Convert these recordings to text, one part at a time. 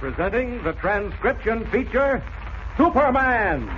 presenting the transcription feature, Superman.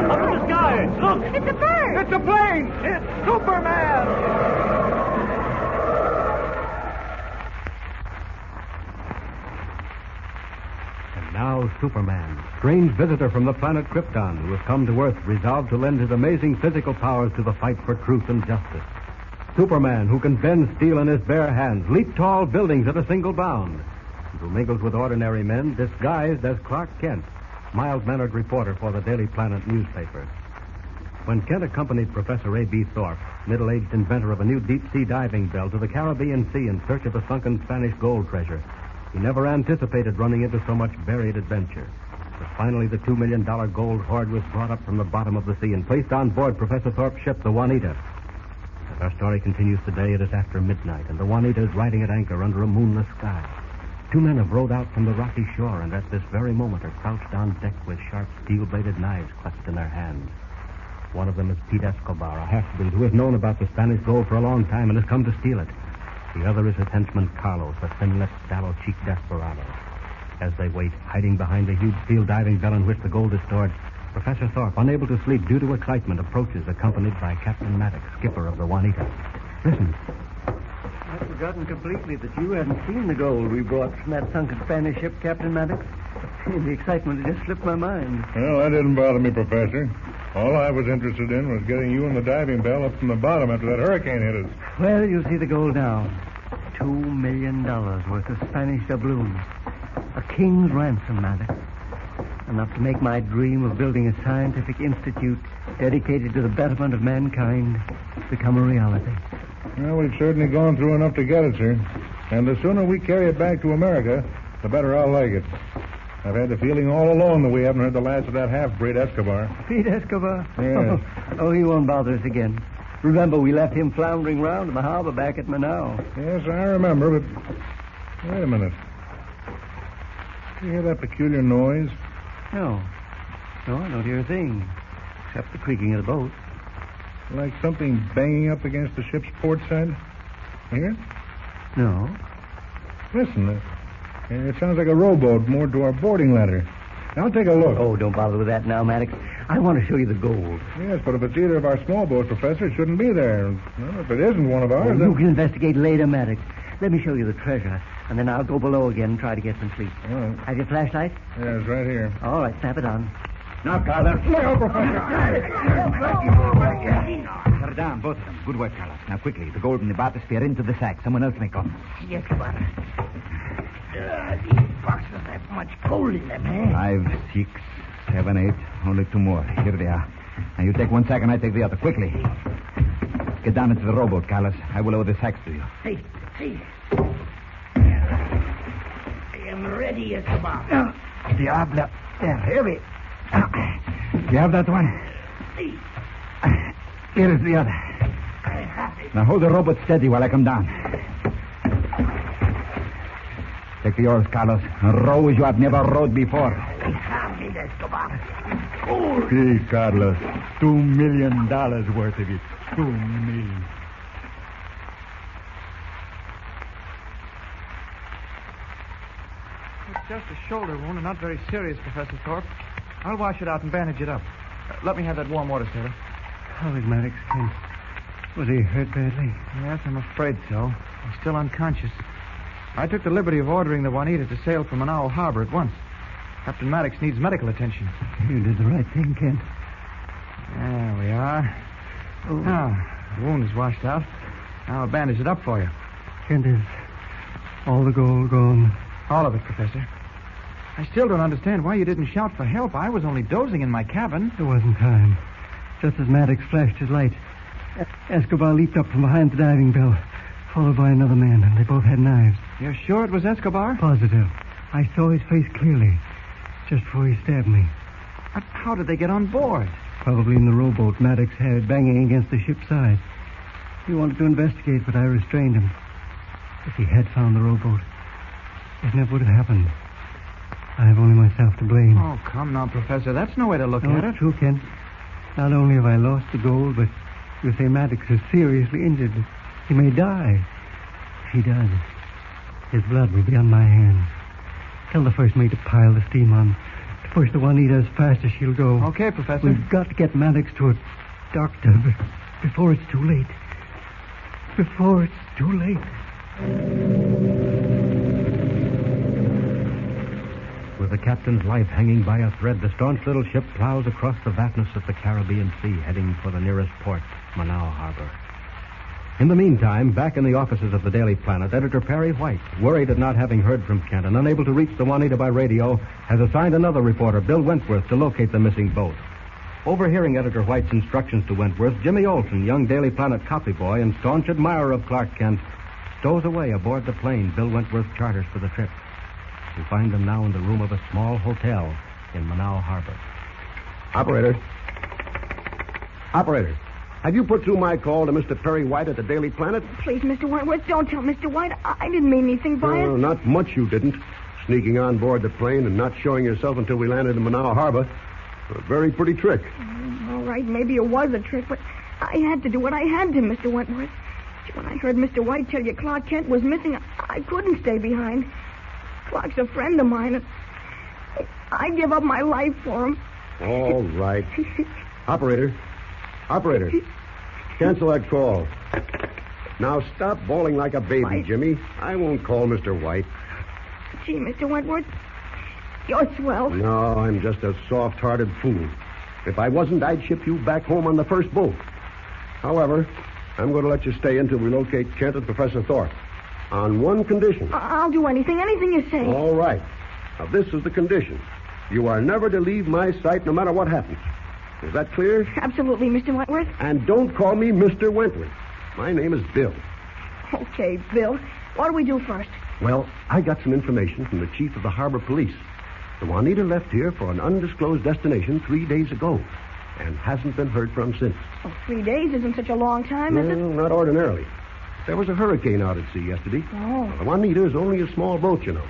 Up in the sky! Look! It's a bird! It's a plane! It's Superman! And now Superman, strange visitor from the planet Krypton, who has come to Earth resolved to lend his amazing physical powers to the fight for truth and justice. Superman, who can bend steel in his bare hands, leap tall buildings at a single bound, and who mingles with ordinary men disguised as Clark Kent, mild-mannered reporter for the Daily Planet newspaper. When Kent accompanied Professor A.B. Thorpe, middle-aged inventor of a new deep-sea diving bell, to the Caribbean Sea in search of a sunken Spanish gold treasure, he never anticipated running into so much varied adventure. But finally, the $2 million gold hoard was brought up from the bottom of the sea and placed on board Professor Thorpe's ship, the Juanita. As our story continues today, it is after midnight, and the Juanita is riding at anchor under a moonless sky. Two men have rowed out from the rocky shore, and at this very moment are crouched on deck with sharp steel-bladed knives clutched in their hands. One of them is Pete Escobar, a half-breed who has known about the Spanish gold for a long time and has come to steal it. The other is his henchman Carlos, a thin-lipped, sallow-cheeked desperado. As they wait, hiding behind the huge steel diving bell in which the gold is stored, Professor Thorpe, unable to sleep due to excitement, approaches, accompanied by Captain Maddox, skipper of the Juanita. Listen. I'd forgotten completely that you hadn't seen the gold we brought from that sunken Spanish ship, Captain Maddox. In the excitement, it just slipped my mind. Well, that didn't bother me, Professor. All I was interested in was getting you and the diving bell up from the bottom after that hurricane hit us. Well, you'll see the gold now. $2 million worth of Spanish doubloons. A king's ransom, Maddox. Enough to make my dream of building a scientific institute dedicated to the betterment of mankind become a reality. Well, we've certainly gone through enough to get it, sir. And the sooner we carry it back to America, the better I'll like it. I've had the feeling all along that we haven't heard the last of that half-breed Escobar. Pete Escobar? Yes. Oh, he won't bother us again. Remember, we left him floundering around in the harbor back at Manau. Yes, I remember, but... Wait a minute. Do you hear that peculiar noise? No. No, I don't hear a thing. Except the creaking of the boat. Like something banging up against the ship's port side? You hear it? No. Listen, it sounds like a rowboat moored to our boarding ladder. Now take a look. Oh, don't bother with that now, Maddox. I want to show you the gold. Yes, but if it's either of our small boats, Professor, it shouldn't be there. Well, if it isn't one of ours, Oh, then... you can investigate later, Maddox. Let me show you the treasure, and then I'll go below again and try to get some sleep. All right. Have your flashlight? Yeah, it's right here. All right, snap it on. Now, Carlos. No, Professor. They're down, both of them. Good work, Carlos. Now, quickly, the gold in the Bathysphere into the sack. Someone else may come. Yes, Escobar. These boxes have much gold in them, eh? 5, 6, 7, 8. Only 2 more. Here they are. Now, you take one sack and I take the other. Quickly. Get down into the rowboat, Carlos. I will lower the sacks to you. See. I am ready, Escobar. Diablo. They're heavy. You have that one? See. Here is the other. I have it. Now, hold the rowboat steady while I come down. Take the oars, Carlos, and row as you have never rowed before. I have it, Escobar. Gold. See, Carlos. $2 million worth of it. $2 million. It's just a shoulder wound and not very serious, Professor Thorpe. I'll wash it out and bandage it up. Let me have that warm water, Sarah. How is Maddox, Kent? Was he hurt badly? Yes, I'm afraid so. He's still unconscious. I took the liberty of ordering the Juanita to sail from Manau Harbor at once. Captain Maddox needs medical attention. You did the right thing, Kent. There we are. Oh. Now, the wound is washed out. Now I'll bandage it up for you. Kent, is all the gold gone? All of it, Professor. I still don't understand why you didn't shout for help. I was only dozing in my cabin. There wasn't time. Just as Maddox flashed his light, Escobar leaped up from behind the diving bell, followed by another man, and they both had knives. You're sure it was Escobar? Positive. I saw his face clearly, just before he stabbed me. But how did they get on board? Probably in the rowboat Maddox had banging against the ship's side. He wanted to investigate, but I restrained him. If he had found the rowboat, it never would have happened. I have only myself to blame. Oh, come now, Professor. That's no way to look No, at it. it's true, Kent. Not only have I lost the gold, but you say Maddox is seriously injured. He may die. If he does, His blood will be on my hands. Tell the first mate to pile the steam on. To push the Juanita as fast as she'll go. Okay, Professor. We've got to get Maddox to a doctor before it's too late. Before it's too late. With the captain's life hanging by a thread, the staunch little ship plows across the vastness of the Caribbean Sea, heading for the nearest port, Manaus Harbor. In the meantime, back in the offices of the Daily Planet, editor Perry White, worried at not having heard from Kent and unable to reach the Juanita by radio, has assigned another reporter, Bill Wentworth, to locate the missing boat. Overhearing editor White's instructions to Wentworth, Jimmy Olsen, young Daily Planet copy boy and staunch admirer of Clark Kent, stows away aboard the plane Bill Wentworth charters for the trip. We find them now in the room of a small hotel in Manaus Harbor. Operator, have you put through my call to Mr. Perry White at the Daily Planet? Please, Mr. Wentworth, don't tell Mr. White. I didn't mean anything by it. Not much you didn't. Sneaking on board the plane and not showing yourself until we landed in Manaus Harbor. A very pretty trick. All right, maybe it was a trick, but I had to do what I had to, Mr. Wentworth. When I heard Mr. White tell you Clark Kent was missing, I couldn't stay behind. Clark's a friend of mine, and I give up my life for him. All right. Operator, cancel that call. Now stop bawling like a baby, Jimmy. I won't call Mr. White. Gee, Mr. Wentworth, you're swell. No, I'm just a soft-hearted fool. If I wasn't, I'd ship you back home on the first boat. However, I'm going to let you stay until we locate Kent and Professor Thorpe. On one condition. I'll do anything you say. All right. Now, this is the condition. You are never to leave my sight no matter what happens. Is that clear? Absolutely, Mr. Wentworth. And don't call me Mr. Wentworth. My name is Bill. Okay, Bill. What do we do first? Well, I got some information from the chief of the harbor police. The Juanita left here for an undisclosed destination 3 days ago and hasn't been heard from since. Oh, 3 days isn't such a long time, is it? Not ordinarily. There was a hurricane out at sea yesterday. Oh. Well, the Juanita is only a small boat, you know.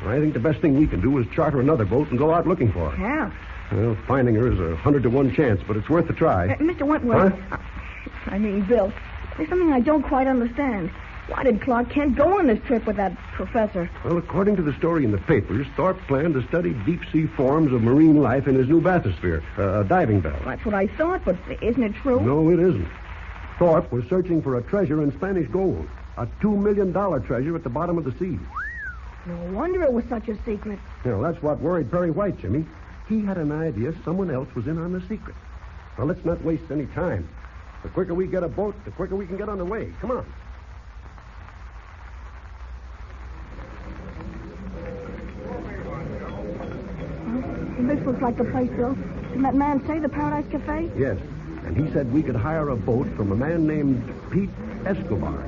I think the best thing we can do is charter another boat and go out looking for her. Yeah. Well, finding her is 100 to 1 chance, but it's worth a try. Mr. Wentworth. Huh? I mean, Bill, there's something I don't quite understand. Why did Clark Kent go on this trip with that professor? Well, according to the story in the papers, Thorpe planned to study deep-sea forms of marine life in his new Bathysphere, a diving bell. That's what I thought, but isn't it true? No, it isn't. Thorpe was searching for a treasure in Spanish gold, a $2 million treasure at the bottom of the sea. No wonder it was such a secret. Well, that's what worried Perry White, Jimmy. He had an idea someone else was in on the secret. Well, let's not waste any time. The quicker we get a boat, the quicker we can get on the way. Come on. This looks like the place, Bill. Didn't that man say the Paradise Cafe? Yes, and he said we could hire a boat from a man named Pete Escobar.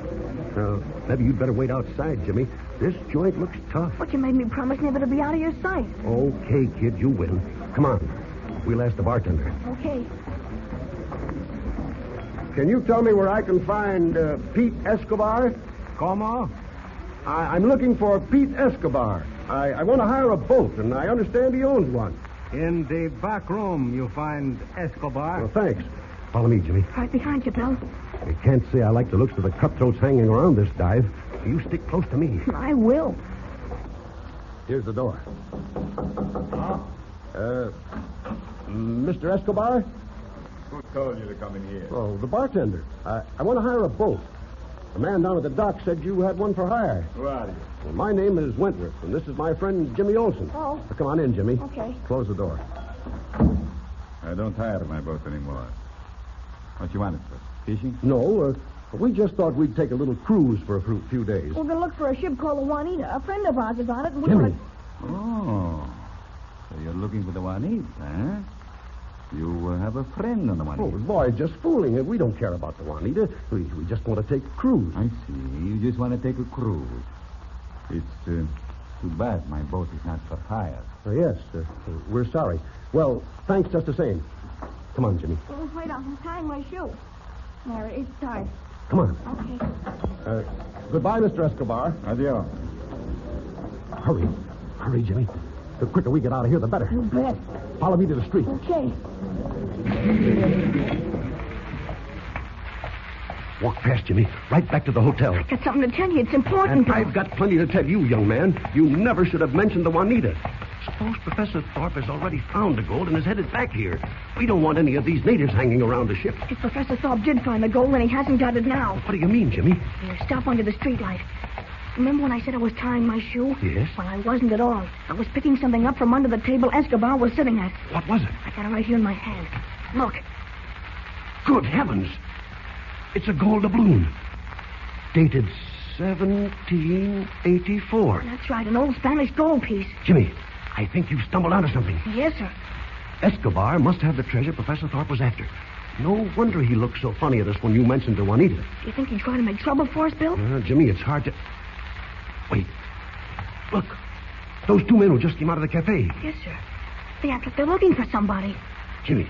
Maybe you'd better wait outside, Jimmy. This joint looks tough. But you made me promise never to be out of your sight. Okay, kid, you win. Come on. We'll ask the bartender. Okay. Can you tell me where I can find Pete Escobar? Como? I'm looking for Pete Escobar. I want to hire a boat, and I understand he owns one. In the back room, you find Escobar. Well, thanks. Follow me, Jimmy. Right behind you, Bill. You can't say I like the looks of the cutthroats hanging around this dive. You stick close to me. I will. Here's the door. Mr. Escobar? Who told you to come in here? Oh, the bartender. I want to hire a boat. The man down at the dock said you had one for hire. Who are you? Well, my name is Wentworth, and this is my friend Jimmy Olsen. Oh. Now, come on in, Jimmy. Okay. Close the door. I don't hire my boat anymore. What you want it for? Fishing? No, we just thought we'd take a little cruise for a few days. We're going to look for a ship called the Juanita. A friend of ours is on it. And Jimmy. Oh. So you're looking for the Juanita, huh? You have a friend on the Juanita. Oh, boy, just fooling. We don't care about the Juanita. We just want to take a cruise. I see. You just want to take a cruise. It's too bad my boat is not for hire. Yes, we're sorry. Well, thanks just the same. Come on, Jimmy. Oh, wait, I'm tying my shoe. There, it's tied. Come on. Okay. Goodbye, Mr. Escobar. Adios. Hurry. Hurry, Jimmy. The quicker we get out of here, the better. You bet. Follow me to the street. Okay. Walk fast, Jimmy. Right back to the hotel. I got something to tell you. It's important. And to I've got plenty to tell you, young man. You never should have mentioned the Juanita. Suppose Professor Thorpe has already found the gold and is headed back here. We don't want any of these natives hanging around the ship. If Professor Thorpe did find the gold, then he hasn't got it now. What do you mean, Jimmy? Here, stop under the streetlight. Remember when I said I was tying my shoe? Yes. Well, I wasn't at all. I was picking something up from under the table Escobar was sitting at. What was it? I got it right here in my hand. Look. Good heavens. It's a gold doubloon. Dated 1784. That's right, an old Spanish gold piece. Jimmy, I think you've stumbled onto something. Yes, sir. Escobar must have the treasure Professor Thorpe was after. No wonder he looked so funny at us when you mentioned the Juanita. Do you think he's trying to make trouble for us, Bill? Jimmy, it's hard to... Wait. Look. Those two men who just came out of the cafe. Yes, sir. They act like they're looking for somebody. Jimmy,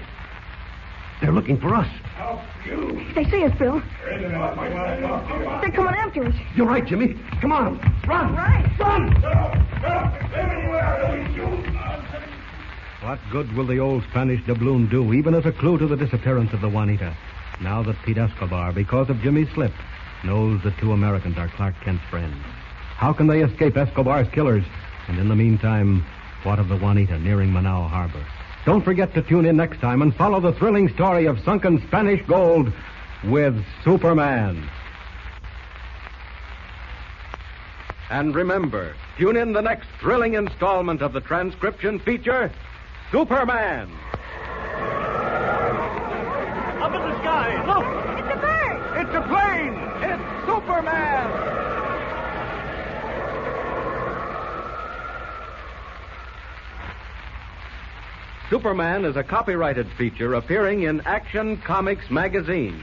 they're looking for us. They see us, Bill. They're coming after us. You're right, Jimmy. Come on. Run. Right. Run. What good will the old Spanish doubloon do, even as a clue to the disappearance of the Juanita? Now that Pete Escobar, because of Jimmy's slip, knows the two Americans are Clark Kent's friends. How can they escape Escobar's killers? And in the meantime, what of the Juanita nearing Manao Harbor? Don't forget to tune in next time and follow the thrilling story of sunken Spanish gold with Superman. And remember, tune in the next thrilling installment of the transcription feature, Superman. Up in the sky. Look. It's a bird. It's a plane. It's Superman. Superman is a copyrighted feature appearing in Action Comics magazine.